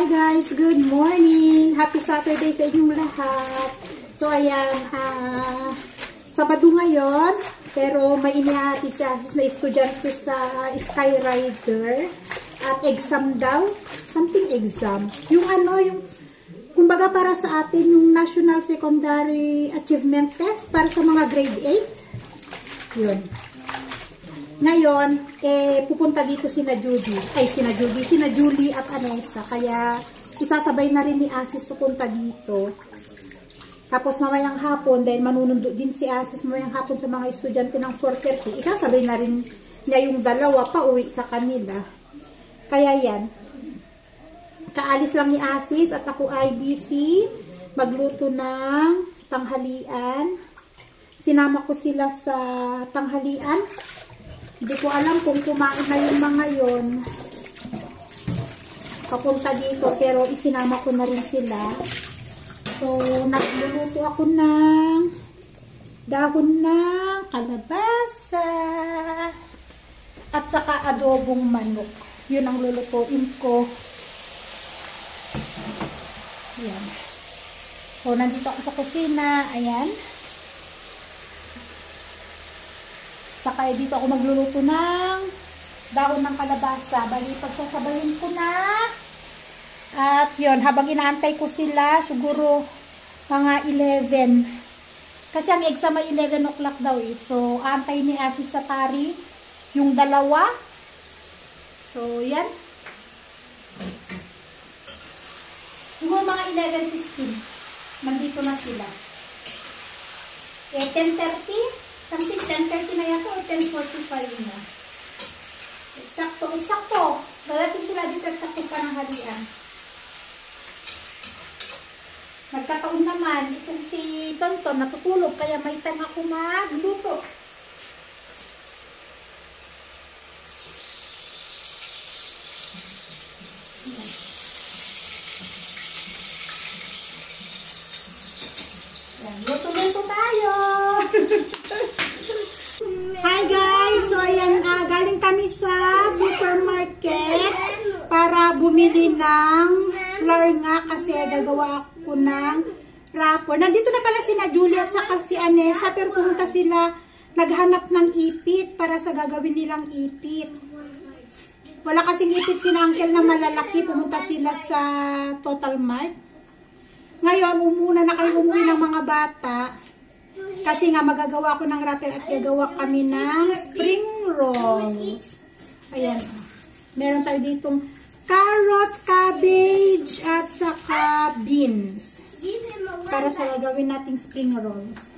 guys! Good morning! Happy Saturday sa inyong lahat! So ayan, Sabado ngayon, pero may inihatid si Asis na estudyante sa Skyrider at exam daw, something exam. Yung kumbaga para sa atin, yung National Secondary Achievement Test para sa mga grade 8. Yun. Ngayon, pupunta dito sina Julie at Anessa. Kaya, isasabay na rin ni Asis pupunta dito. Tapos, mamayang hapon, dahil manunundo din si Asis mamayang hapon sa mga estudyante ng 4:30, isasabay na rin niya yung dalawa pa uwi sa kanila. Kaya yan. Kaalis lang ni Asis at ako ay busy magluto ng tanghalian. Sinama ko sila sa tanghalian. Hindi ko alam kung kumain na yung mga yon papunta dito, pero isinama ko na rin sila. So, nagluluto ako ng dahon ng kalabasa at saka adobong manok. Yun ang lulutuin ko. Ayan. So, nandito ako sa kusina. Ayan. Saka dito ako magluluto ng dahon ng kalabasa. Bali, pagsasabayin ko na. At yun, habang inaantay ko sila, siguro mga 11. Kasi ang exam ay 11 o'clock daw eh. So, aantay ni Asis sa tari yung dalawa. So, yan. Siguro mga 11:15. Nandito na sila. 10:30. Something 10:30 na yata o 10:45 na. Eksakto. Dadating sila dito eksakto pananghalian. Nagkataon naman, itong si Tonton natutulog, kaya may time ako magluto. Luto-luto tayo! Hi guys! So ayan, galing kami sa supermarket para bumili ng flour nga kasi gagawa ako ng wrapper. Nandito na pala sina Julie at saka si Anessa, pero pumunta sila naghanap ng ipit para sa gagawin nilang ipit. Wala kasing ipit si Uncle na malalaki, pumunta sila sa Total Mart. Ngayon, umuna na kami umuwi ng mga bata. Kasi nga magagawa ko ng wrapper at gagawa kami ng spring rolls. Ayan. Meron tayo ditong carrots, cabbage, at saka beans. Para sa gagawin nating spring rolls.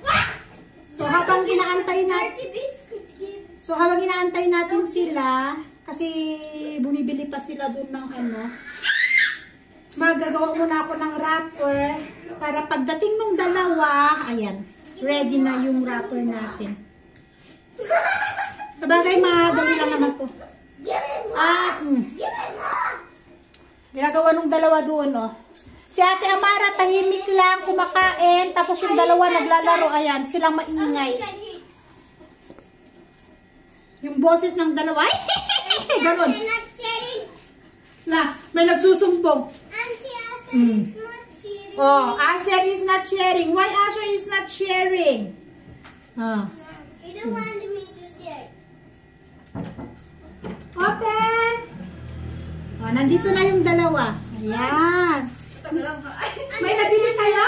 So habang inaantay natin sila, kasi bumibili pa sila doon ng magagawa muna ako ng wrapper para pagdating nung dalawa, ayan, ready na yung wrapper natin. Sa bagay, madali lang naman to. At, ginagawa nung dalawa doon, oh. Si Ate Amara, tahimik lang, kumakain, tapos yung dalawa naglalaro, ayan, silang maingay. Yung boses ng dalawa, ay, ganon. Na, may nagsusumbong. Oh, Asher is not sharing. Why Asher is not sharing? You don't want me to share. Open! Oh, nandito na yung dalawa. Ayan. May nabili kayo?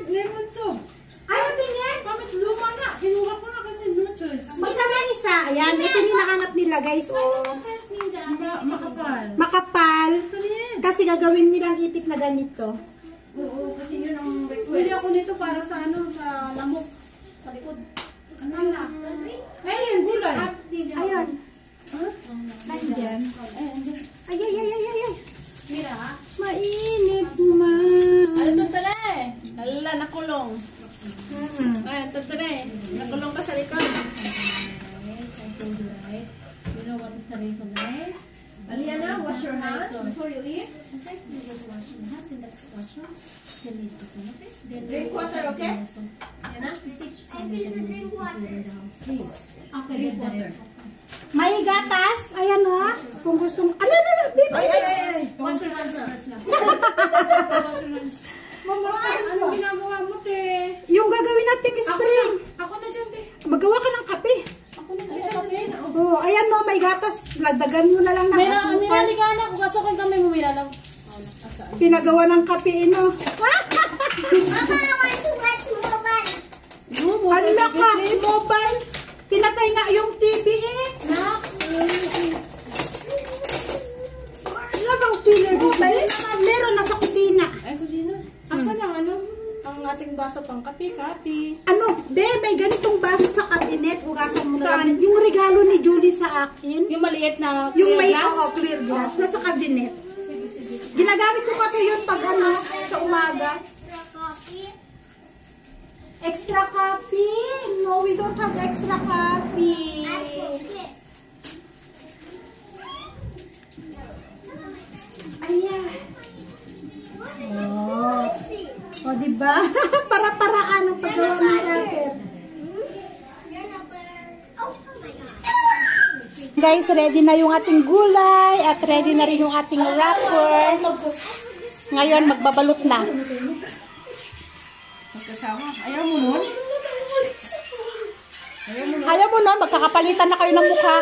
Lemon to. Ayaw tingin? Bakit luma na? Kinuha ko na kasi no choice. Magkano isa? Ayan, ito yung hinahanap nila guys. Oh. Makapal. Makapal. Kasi gagawin nilang ipit na ganito. Oo, kasi yun ang request. Pwede ako nito para sa sa lamok. Sa likod. Ano na? Ayun, gulay. Ayun. Nandyan. Ay. Mira ha? Mainit man. Ano ito na eh? Hala, nakulong. Ay, ito na eh. Nakulong ka sa likod. You know what is the reason, right? Aliana, wash your hands before you eat. Okay, you just wash your hands in the washroom. Then leave this one, okay? Then Drink water, okay? I Yana? feel to drink water. Please. Okay, Drink then water. May gatas. Ayan o. Kung gustong... Ala, baby. Ay. Wash your hands first lang. Ano ginagawa mo, te? Yung gagawin nating spring. Ako na dyan, te. Magawa ka ng kape. Ako na dyan, kape. Oh, ayan no, may gatas. Lagdagan mo na lang ng asukal. Mirali ka na. Kung kasukin kami mo, miralang. Pinagawa ng kape, no? Mama, I want to watch mobile. Hala ka, mobile. Pinatay nga yung TV eh. Wala bang filler mobile? Meron na sa kusina. Ay, kusina. Asa lang, ang ating baso pang kape-kape. Ano, be, may ganitong baso sa cabinet. Hugasan mo na lang. Yung regalo ni Julie sa akin. Yung maliit na Yung may glass? clear glass. Nasa cabinet. Ginagamit ko kasi yun pag sa umaga. Extra coffee. Extra coffee? No, we don't have extra coffee. I forget. Ayan. Oh. Let's see. O, diba? Para-paraan ang paggawa ng racket. You're not bird. Oh my god. Guys, ready na yung ating gulay at ready na rin yung ating wrapper. Ngayon, magbabalot na. Magkasama. Ayaw mo nun? Ayaw mo nun, magkakapalitan na kayo ng mukha.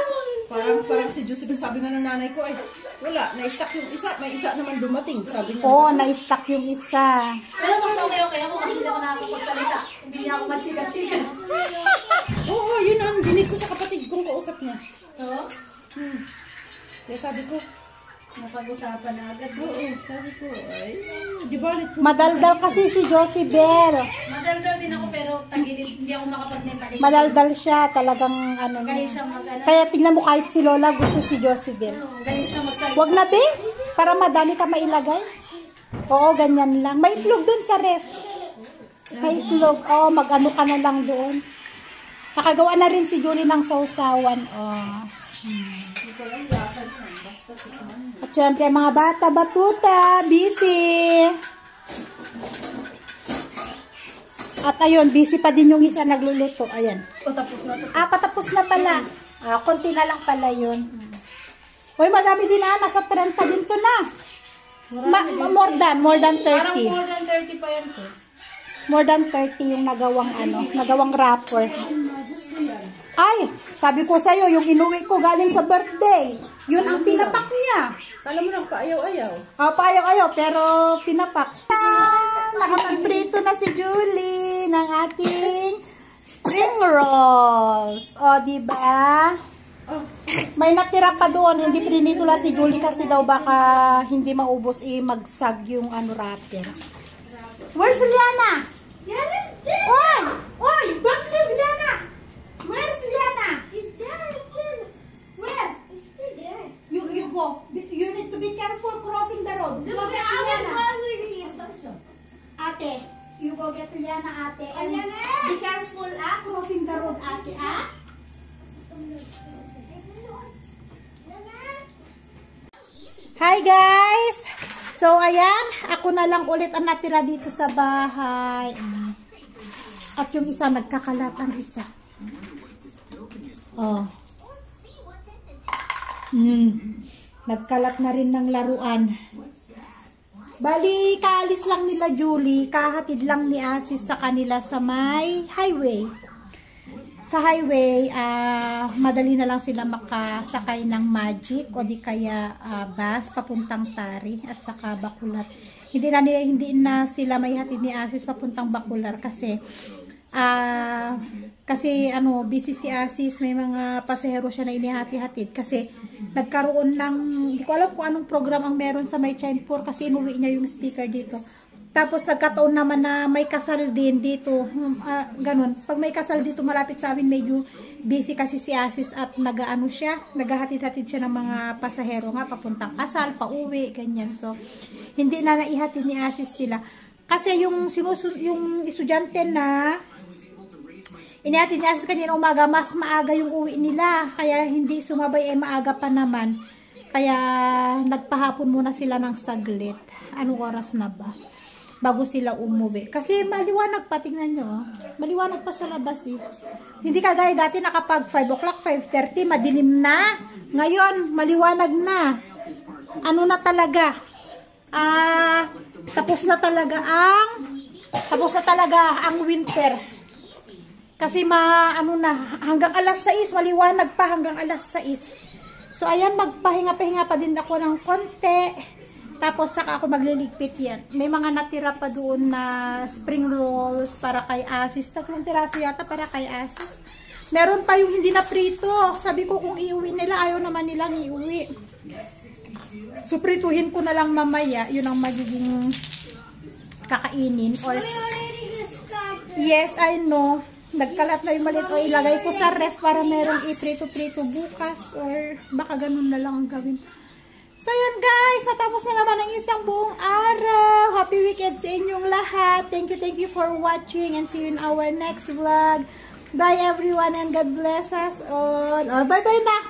Parang si Joseph, sabi nga ng nanay ko, ay, wala, na-stack yung isa, may isa naman dumating, sabi niya. Oo, na-stack yung isa. Pero mas okay ako kasi hindi ako nakakapagsalita. Hindi niya ako machika-chika. Oo, yun ang dinig ko sa kapatid kong kausap niya. Oo? Kaya sabi ko, Napag-usapan na agad. oo, sabi ko, ay, di ba ulit po? Madaldal kasi si Josie Bear. Madaldal din ako pero tagilid. Hindi ako makapag-neta. Madaldal siya, talagang ano. Galing siya mag-ano. Kaya tingnan mo kahit si Lola gusto si Josie Bear. Galing siya magsalita. Wag na be, para madami ka mailagay. Oo, ganyan lang. May itlog dun sa ref. May itlog. Oo, mag-ano ka na lang doon. Nakagawa na rin si Julie ng sausawan. Oh. At syempre, mga bata, batuta, busy. At ayun, busy pa din yung isa nagluluto. Ayan. Patapos na ito. Patapos na pala. Konti na lang pala yun. Uy, madami din nasa 30 din to na. More than 30. Parang more than 30 pa yan to. More than 30 yung nagawang wrapper. Ay, sabi ko sa'yo, yung inuwi ko galing sa birthday. Yun ang pinapak niya. Kala mo lang paayaw-ayaw. Paayaw-ayaw, pero pinapak. Nakapagprito na si Julie ng ating spring rolls. O, diba? May natira pa doon. Hindi prinito lang ni Julie kasi daw baka hindi maubos magsag yung wrapper. Where's Liana? Liana's there. Oy! Oy! Don't leave Liana! Where's Liana? He's there again. Where? He's still there. You go. You need to be careful crossing the road. Go Look, get I will Liana. cover him. Ate, you go get Liana, ate. And Liana! be careful, crossing the road, ate, Hi guys! So ayan, ako na lang ulit ang natira dito sa bahay. At yung isa, nagkakalat ang isa. Oh. Nagkalat na rin ng laruan. Bali, kaalis lang nila Julie, kahatid lang ni Asis sa kanila sa may highway. Sa highway, madali na lang sila makasakay ng Magic o di kaya bus papuntang Tari at saka Bacular. Hindi na sila may hatid ni Asis papuntang Bacular kasi busy si Asis, may mga pasahero siya na inihati-hatid kasi nagkaroon ng, hindi ko alam kung anong program ang meron sa may Chainpur kasi inuwi niya yung speaker dito. Tapos nagkataon naman na may kasal din dito, ganun. Pag may kasal dito malapit sa amin, medyo busy kasi si Asis at naghahatid-hatid siya ng mga pasahero nga papuntang kasal, pauwi, ganyan. So, hindi na naihatid ni Asis sila. Kasi yung estudyante na inihatid ni Asis kanina umaga, mas maaga yung uwi nila. Kaya hindi sumabay, maaga pa naman. Kaya nagpahapon muna sila ng saglit. Anong oras na ba? bago sila umuwi. Kasi maliwanag pa, tingnan nyo. Oh. Maliwanag pa sa labas eh. Hindi kagaya dati na kapag 5 o'clock, 5:30, madilim na. Ngayon, maliwanag na. Ano na talaga? Tapos na talaga ang winter. Kasi hanggang alas 6, maliwanag pa hanggang alas 6. So, ayan, magpahinga-pahinga pa din ako ng konti. Tapos, saka ako magliligpit yan. May mga natira pa doon na spring rolls para kay Asis. 3 piraso yata para kay Asis. Meron pa yung hindi na prito. Sabi ko kung iuwi nila, ayaw naman nilang iuwi. So, prituhin ko na lang mamaya. Yun ang magiging kakainin. Or, yes, I know. Nagkalat na yung maliit. O, ilagay ko sa ref para merong iprito-prito bukas. Or, baka ganun na lang ang gawin. So, yun guys. Natapos na naman ang isang buong araw. Happy weekend sa inyong lahat. Thank you for watching. And see you in our next vlog. Bye everyone and God bless us all. Bye-bye na.